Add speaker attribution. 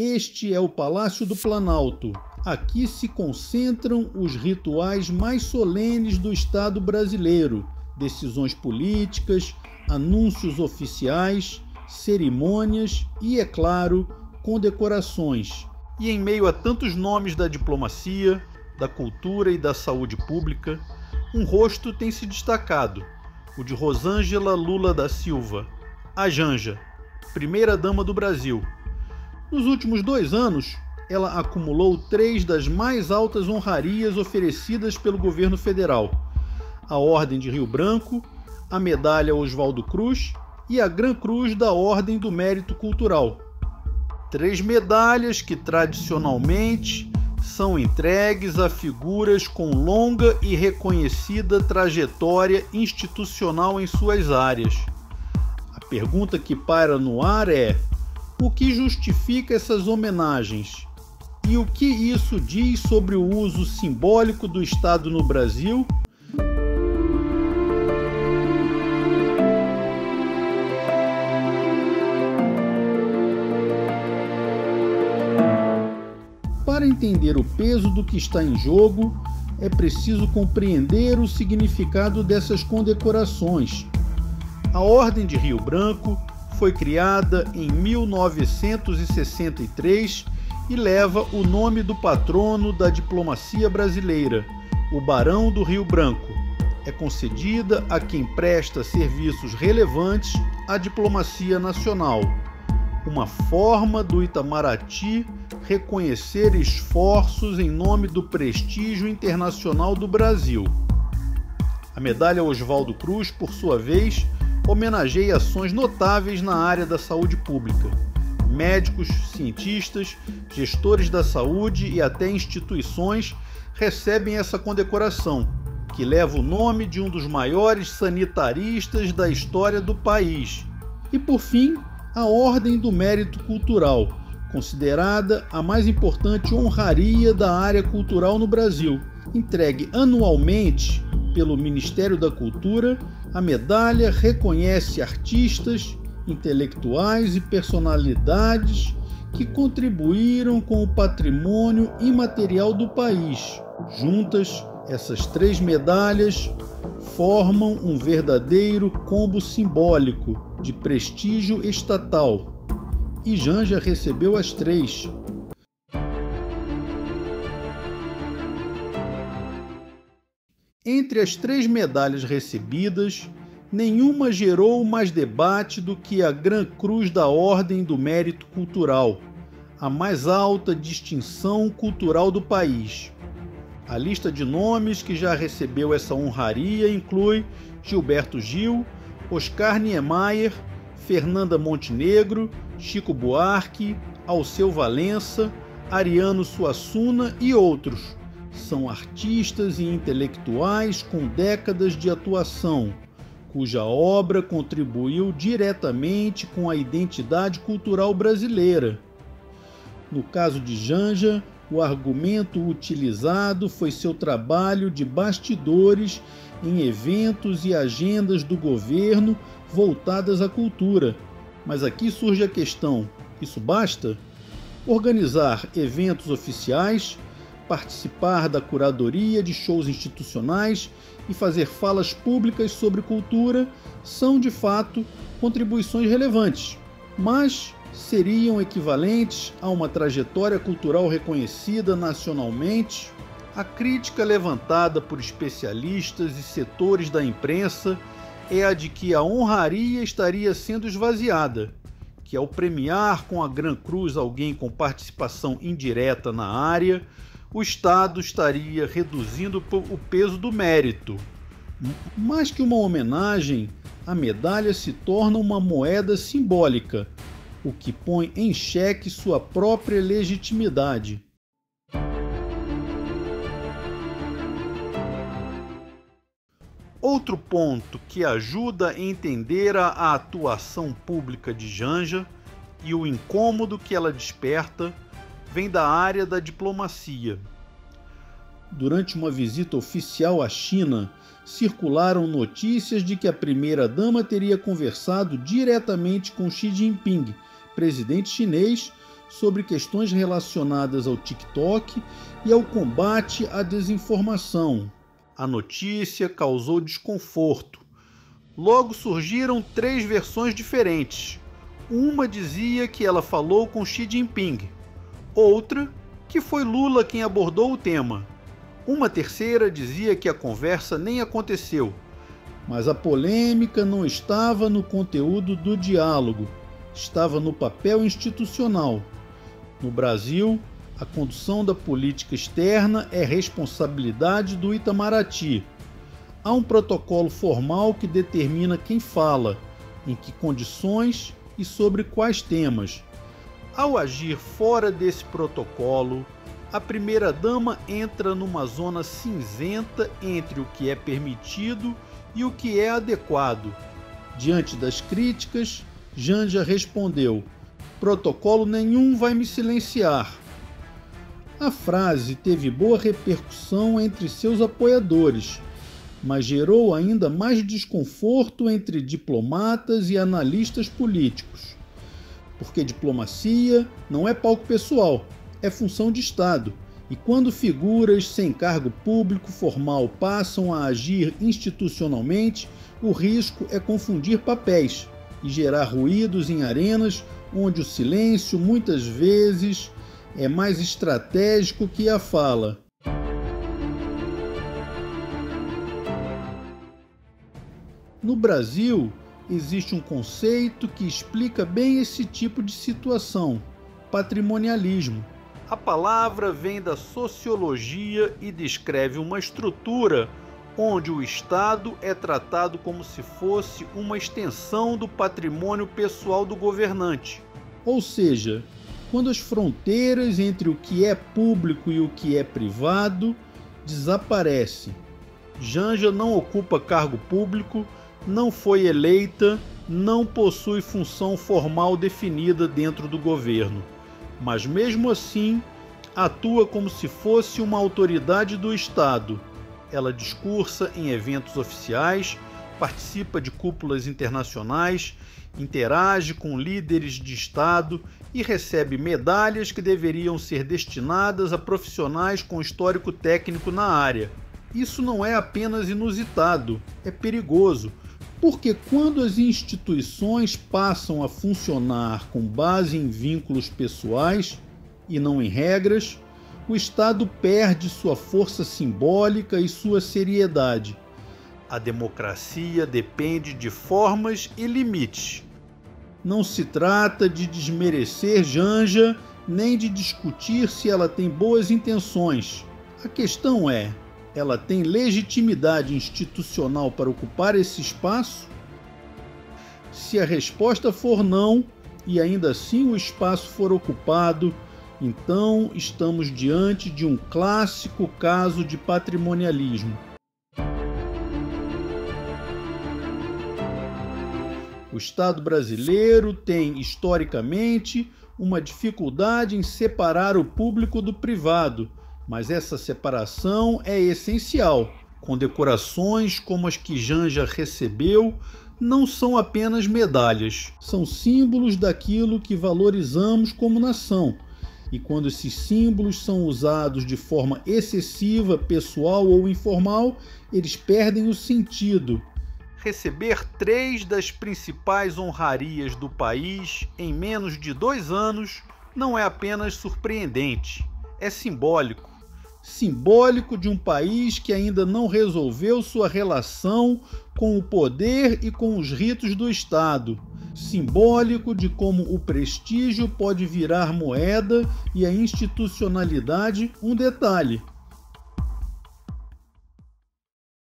Speaker 1: Este é o Palácio do Planalto. Aqui se concentram os rituais mais solenes do Estado brasileiro, decisões políticas, anúncios oficiais, cerimônias e, é claro, condecorações. E em meio a tantos nomes da diplomacia, da cultura e da saúde pública, um rosto tem se destacado, o de Rosângela Lula da Silva, a Janja, primeira-dama do Brasil. Nos últimos 2 anos, ela acumulou 3 das mais altas honrarias oferecidas pelo governo federal: a Ordem de Rio Branco, a Medalha Oswaldo Cruz e a Gran Cruz da Ordem do Mérito Cultural. 3 medalhas que tradicionalmente são entregues a figuras com longa e reconhecida trajetória institucional em suas áreas. A pergunta que paira no ar é: o que justifica essas homenagens? E o que isso diz sobre o uso simbólico do Estado no Brasil? Para entender o peso do que está em jogo, é preciso compreender o significado dessas condecorações. A Ordem de Rio Branco foi criada em 1963 e leva o nome do patrono da diplomacia brasileira, o Barão do Rio Branco. É concedida a quem presta serviços relevantes à diplomacia nacional, uma forma do Itamaraty reconhecer esforços em nome do prestígio internacional do Brasil. A Medalha Oswaldo Cruz, por sua vez, homenageia ações notáveis na área da saúde pública. Médicos, cientistas, gestores da saúde e até instituições recebem essa condecoração, que leva o nome de um dos maiores sanitaristas da história do país. E, por fim, a Ordem do Mérito Cultural, considerada a mais importante honraria da área cultural no Brasil. Entregue anualmente pelo Ministério da Cultura, a medalha reconhece artistas, intelectuais e personalidades que contribuíram com o patrimônio imaterial do país. Juntas, essas 3 medalhas formam um verdadeiro combo simbólico de prestígio estatal. E Janja recebeu as 3. Entre as 3 medalhas recebidas, nenhuma gerou mais debate do que a Gran Cruz da Ordem do Mérito Cultural, a mais alta distinção cultural do país. A lista de nomes que já recebeu essa honraria inclui Gilberto Gil, Oscar Niemeyer, Fernanda Montenegro, Chico Buarque, Alceu Valença, Ariano Suassuna e outros. São artistas e intelectuais com décadas de atuação, cuja obra contribuiu diretamente com a identidade cultural brasileira. No caso de Janja, o argumento utilizado foi seu trabalho de bastidores em eventos e agendas do governo voltadas à cultura. Mas aqui surge a questão: isso basta? Organizar eventos oficiais, participar da curadoria de shows institucionais e fazer falas públicas sobre cultura são, de fato, contribuições relevantes, mas seriam equivalentes a uma trajetória cultural reconhecida nacionalmente? A crítica levantada por especialistas e setores da imprensa é a de que a honraria estaria sendo esvaziada, que ao premiar com a Gran Cruz alguém com participação indireta na área, o Estado estaria reduzindo o peso do mérito. Mais que uma homenagem, a medalha se torna uma moeda simbólica, o que põe em xeque sua própria legitimidade. Outro ponto que ajuda a entender a atuação pública de Janja e o incômodo que ela desperta vem da área da diplomacia. Durante uma visita oficial à China, circularam notícias de que a primeira-dama teria conversado diretamente com Xi Jinping, presidente chinês, sobre questões relacionadas ao TikTok e ao combate à desinformação. A notícia causou desconforto. Logo surgiram 3 versões diferentes. Uma dizia que ela falou com Xi Jinping, outra que foi Lula quem abordou o tema. Uma terceira dizia que a conversa nem aconteceu. Mas a polêmica não estava no conteúdo do diálogo, estava no papel institucional. No Brasil, a condução da política externa é responsabilidade do Itamaraty. Há um protocolo formal que determina quem fala, em que condições e sobre quais temas. Ao agir fora desse protocolo, a primeira-dama entra numa zona cinzenta entre o que é permitido e o que é adequado. Diante das críticas, Janja respondeu: "Protocolo nenhum vai me silenciar." A frase teve boa repercussão entre seus apoiadores, mas gerou ainda mais desconforto entre diplomatas e analistas políticos. Porque diplomacia não é palco pessoal, é função de Estado. E quando figuras sem cargo público formal passam a agir institucionalmente, o risco é confundir papéis e gerar ruídos em arenas onde o silêncio muitas vezes é mais estratégico que a fala. No Brasil, existe um conceito que explica bem esse tipo de situação: patrimonialismo. A palavra vem da sociologia e descreve uma estrutura onde o Estado é tratado como se fosse uma extensão do patrimônio pessoal do governante. Ou seja, quando as fronteiras entre o que é público e o que é privado desaparecem. Janja não ocupa cargo público, não foi eleita, não possui função formal definida dentro do governo, mas mesmo assim atua como se fosse uma autoridade do Estado. Ela discursa em eventos oficiais, participa de cúpulas internacionais, interage com líderes de Estado e recebe medalhas que deveriam ser destinadas a profissionais com histórico técnico na área. Isso não é apenas inusitado, é perigoso, porque quando as instituições passam a funcionar com base em vínculos pessoais e não em regras, o Estado perde sua força simbólica e sua seriedade. A democracia depende de formas e limites. Não se trata de desmerecer Janja, nem de discutir se ela tem boas intenções. A questão é: ela tem legitimidade institucional para ocupar esse espaço? Se a resposta for não, e ainda assim o espaço for ocupado, então estamos diante de um clássico caso de patrimonialismo. O Estado brasileiro tem, historicamente, uma dificuldade em separar o público do privado, mas essa separação é essencial. Condecorações como as que Janja recebeu não são apenas medalhas, são símbolos daquilo que valorizamos como nação. E quando esses símbolos são usados de forma excessiva, pessoal ou informal, eles perdem o sentido. Receber 3 das principais honrarias do país em menos de 2 anos não é apenas surpreendente, é simbólico. Simbólico de um país que ainda não resolveu sua relação com o poder e com os ritos do Estado. Simbólico de como o prestígio pode virar moeda e a institucionalidade um detalhe.